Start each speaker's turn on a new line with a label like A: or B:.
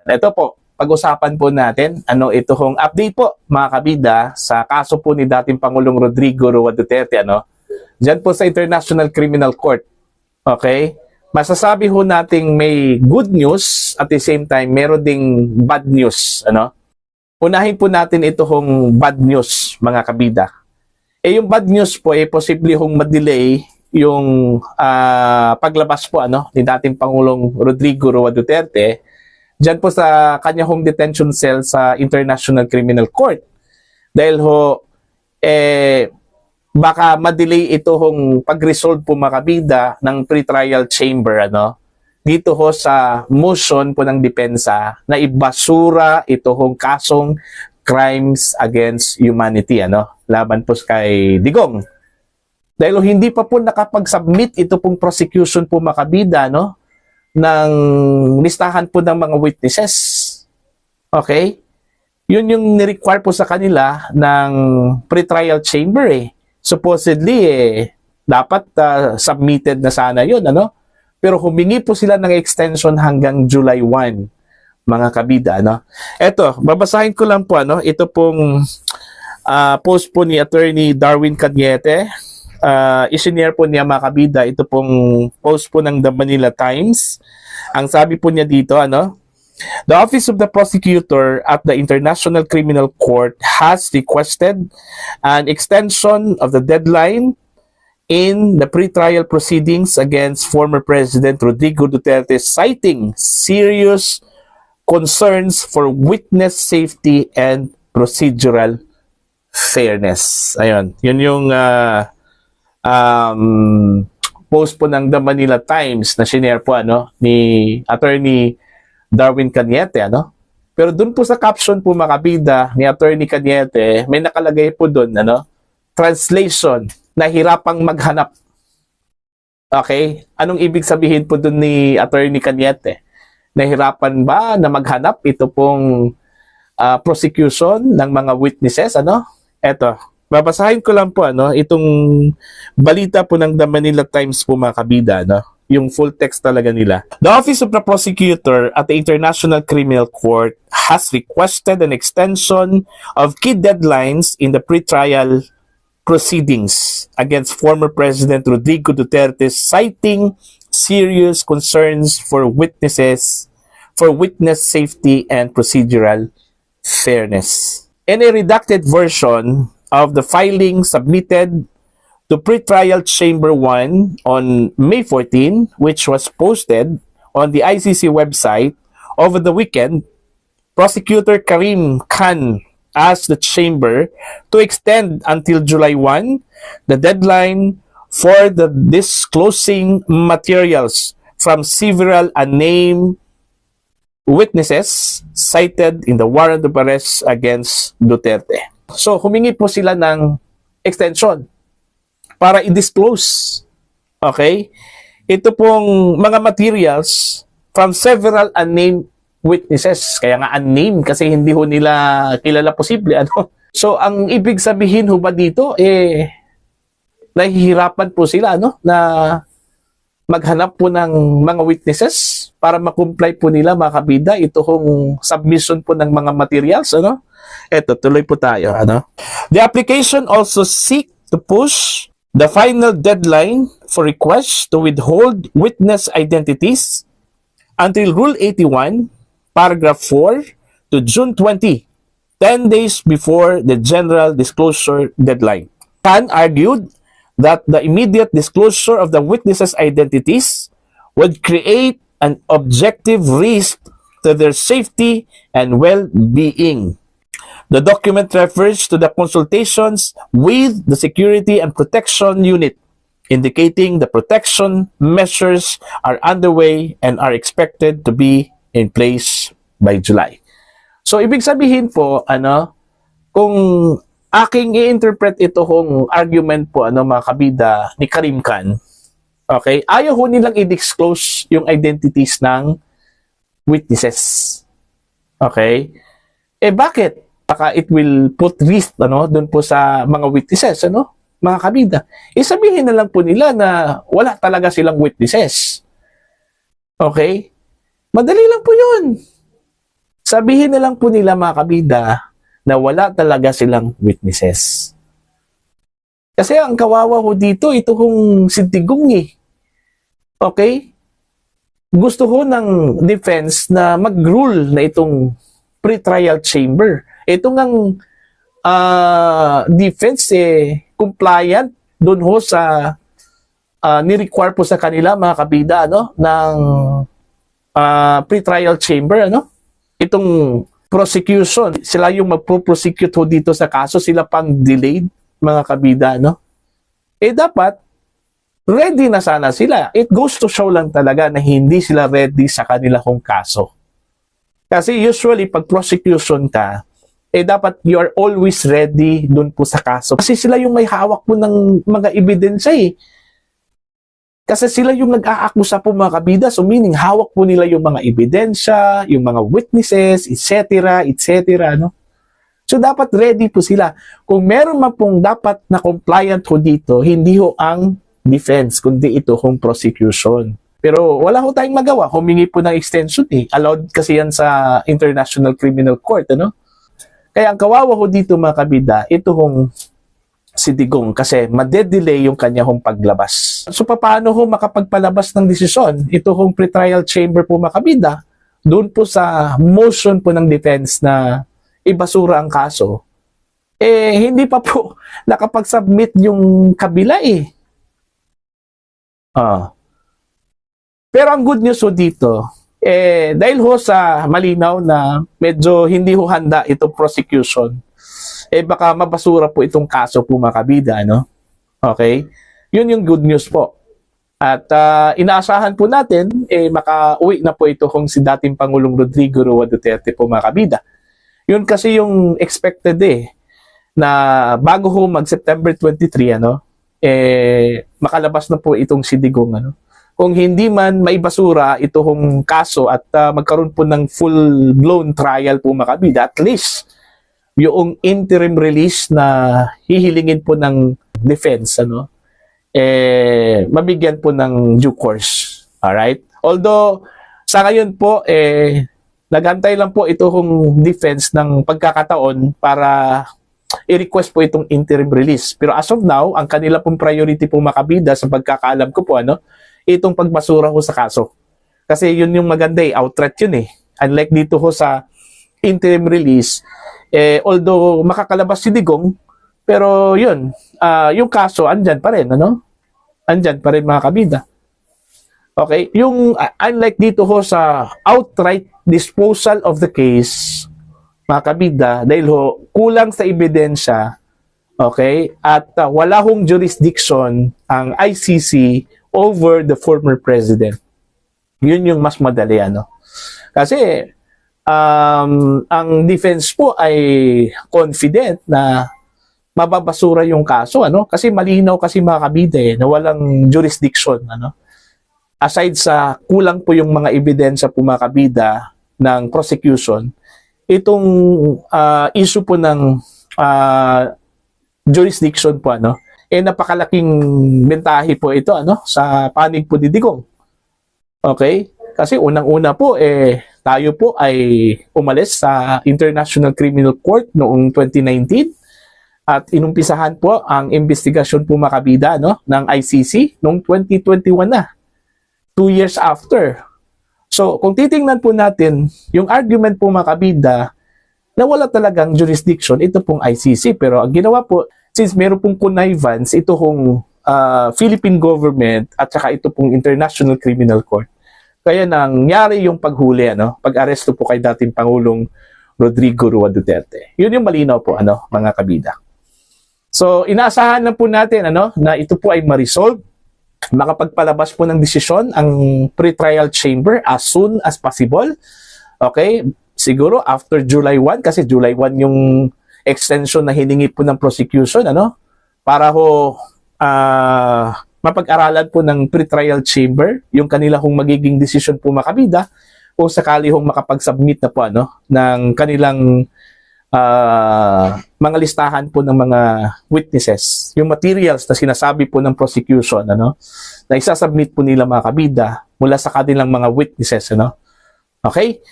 A: Ito po, pag-usapan po natin, ito hong update po, mga kabida, sa kaso po ni dating Pangulong Rodrigo Roa Duterte, Diyan po sa International Criminal Court. Okay? Masasabi ho nating may good news at the same time meron ding bad news, Unahin po natin ito hong bad news, mga kabida. Yung bad news po posible hong ma-delay yung paglabas po ni dating Pangulong Rodrigo Roa Duterte diyan po sa kanya home detention cell sa International Criminal Court. Dahil ho, baka ma-delay ito hong pag-resolve po makabida ng pre-trial chamber, dito ho sa motion po ng depensa na ibasura ito hong kasong crimes against humanity, laban po kay Digong. Dahil hindi pa po nakapag-submit ito pong prosecution po makabida, ng listahan po ng mga witnesses. Okay? Yun yung ni-require po sa kanila ng pre-trial chamber Supposedly dapat submitted na sana yun, Pero humingi po sila ng extension hanggang July 1, mga kabida, Eto, babasahin ko lang po, ito pong post po ni Attorney Darwin Cañete. Isinare po niya, mga kabida, ito pong post po ng The Manila Times. Ang sabi po niya dito, The Office of the Prosecutor at the International Criminal Court has requested an extension of the deadline in the pre-trial proceedings against former President Rodrigo Duterte, citing serious concerns for witness safety and procedural fairness. Ayun, yun yung post po ng The Manila Times na shinare po ni Attorney Darwin Cañete, Pero dun po sa caption po, makabida, ni Attorney Cañete, may nakalagay po dun, translation, nahirapang maghanap. Okay? Anong ibig sabihin po dun ni Attorney Cañete? Nahirapan ba na maghanap ito pong prosecution ng mga witnesses, Eto, babasahin ko lang po, itong balita po ng The Manila Times po, mga kabida, yung full text talaga nila. The Office of the Prosecutor at the International Criminal Court has requested an extension of key deadlines in the pre-trial proceedings against former President Rodrigo Duterte, citing serious concerns for witness safety and procedural fairness. In a redacted version of the filing submitted to Pretrial Chamber 1 on May 14, which was posted on the ICC website over the weekend, Prosecutor Karim Khan asked the Chamber to extend until July 1 the deadline for the disclosing materials from several unnamed witnesses cited in the warrant of arrest against Duterte. So, humingi po sila ng extension para i-disclose, okay, ito pong mga materials from several unnamed witnesses. Kaya nga unnamed kasi hindi ho nila kilala posible, So, ang ibig sabihin ho ba dito, nahihirapan po sila, na maghanap po ng mga witnesses para makomply po nila, mga kabida, ito hong submission po ng mga materials, Eto, tuloy po tayo, The application also seek to push the final deadline for requests to withhold witness identities until Rule 81, Paragraph 4 to June 20, 10 days before the general disclosure deadline. Khan argued that the immediate disclosure of the witnesses' identities would create an objective risk to their safety and well-being. The document refers to the consultations with the Security and Protection Unit, indicating the protection measures are underway and are expected to be in place by July. So, ibig sabihin po, kung aking i-interpret ito hong argument po, mga kabida ni Karim Khan, okay, ayaw ho nilang i-disclose yung identities ng witnesses. Okay? Bakit? Baka it will put risk doon po sa mga witnesses, mga kabida. Sabihin na lang po nila na wala talaga silang witnesses. Okay? Madali lang po yun. sabihin na lang po nila mga kabida na wala talaga silang witnesses. Kasi ang kawawa ho dito, ito hong si Digong eh. Okay? Gusto ho ng defense na mag-rule na itong pre-trial chamber. Ito ngang defense compliant doon ho sa ni-require po sa kanila mga kabida ng pre-trial chamber itong prosecution, sila yung magpo-prosecute ho dito sa kaso, sila pang delayed mga kabida dapat ready na sana sila. It goes to show lang talaga na hindi sila ready sa kanilang kaso. Kasi usually pag prosecution ka, dapat you are always ready dun po sa kaso. Kasi sila yung may hawak po ng mga ebidensya Kasi sila yung nag-aakusa po mga kabida. So meaning, hawak po nila yung mga ebidensya, yung mga witnesses, etc., etc., So dapat ready po sila. Kung meron man pong dapat na compliant ho dito, hindi ho ang defense, kundi ito hong prosecution. Pero wala ho tayong magawa. Humingi po ng extension Allowed kasi yan sa International Criminal Court, Kaya ang kawawa ho dito mga kabida, ito hong si Digong kasi madedelay yung kanya hong paglabas. So paano ho makapagpalabas ng desisyon? Ito hong pre-trial chamber po mga kabida, doon po sa motion po ng defense na ibasura ang kaso, hindi pa po nakapag-submit yung kabila Pero ang good news ho dito, dahil ho sa malinaw na medyo hindi ho handa itong prosecution, baka mabasura po itong kaso po mga kabida, Okay? Yun yung good news po. At inaasahan po natin, makauwi na po ito kung si dating Pangulong Rodrigo Roa Duterte po mga kabida. Yun kasi yung expected na bago ho mag-September 23, makalabas na po itong si Digong, Kung hindi man maibasura itong kaso at magkaroon po ng full-blown trial po mga kabida, at least yung interim release na hihilingin po ng defense, mabigyan po ng due course. Alright? Although, sa ngayon po, nagantay lang po itong defense ng pagkakataon para i-request po itong interim release. Pero as of now, ang kanila pong priority po makabida sa pagkakaalam ko po, itong pagbasura ko sa kaso. Kasi yun yung maganda outright yun Unlike dito ho sa interim release, although makakalabas si Digong, pero yun, yung kaso, andyan pa rin, Andyan pa rin mga kabida. Okay? Yung unlike dito ho sa outright disposal of the case, mga kabida, dahil ho, kulang sa ebidensya, okay, at wala hong jurisdiction ang ICC over the former president. Yun yung mas madali, Kasi, ang defense po ay confident na mababasura yung kaso, Kasi malinaw kasi mga kabida, na walang jurisdiction, Aside sa kulang po yung mga ebidensya po mga kabida ng prosecution, itong issue po ng jurisdiction po, napakalaking bentahe po ito, sa panig po ni Digong. Okay? Kasi unang-una po, tayo po ay umalis sa International Criminal Court noong 2019 at inumpisahan po ang investigasyon po makabida ng ICC noong 2021 na. 2 years after. So, kung titingnan po natin, yung argument po makabida na wala talagang jurisdiction, ito pong ICC. Pero ang ginawa po, since meron pong connivance, ito pong Philippine government at saka ito pong International Criminal Court. Kaya nangyari yung paghuli, pag-aresto po kay dating Pangulong Rodrigo Roa Duterte. Yun yung malinaw po, mga kabida. So, inaasahan lang po natin, na ito po ay ma-resolve. Makapagpalabas po ng desisyon ang pre-trial chamber as soon as possible. Okay? Siguro after July 1, kasi July 1 yung extension na hiningi po ng prosecution, para ho mapag-aralan po ng pre-trial chamber yung kanila hong magiging desisyon po makabida kung sakali hong makapag-submit na po ng kanilang mga listahan po ng mga witnesses, yung materials na sinasabi po ng prosecution, na isasubmit po nila mga kabida mula sa kanilang mga witnesses, Okay?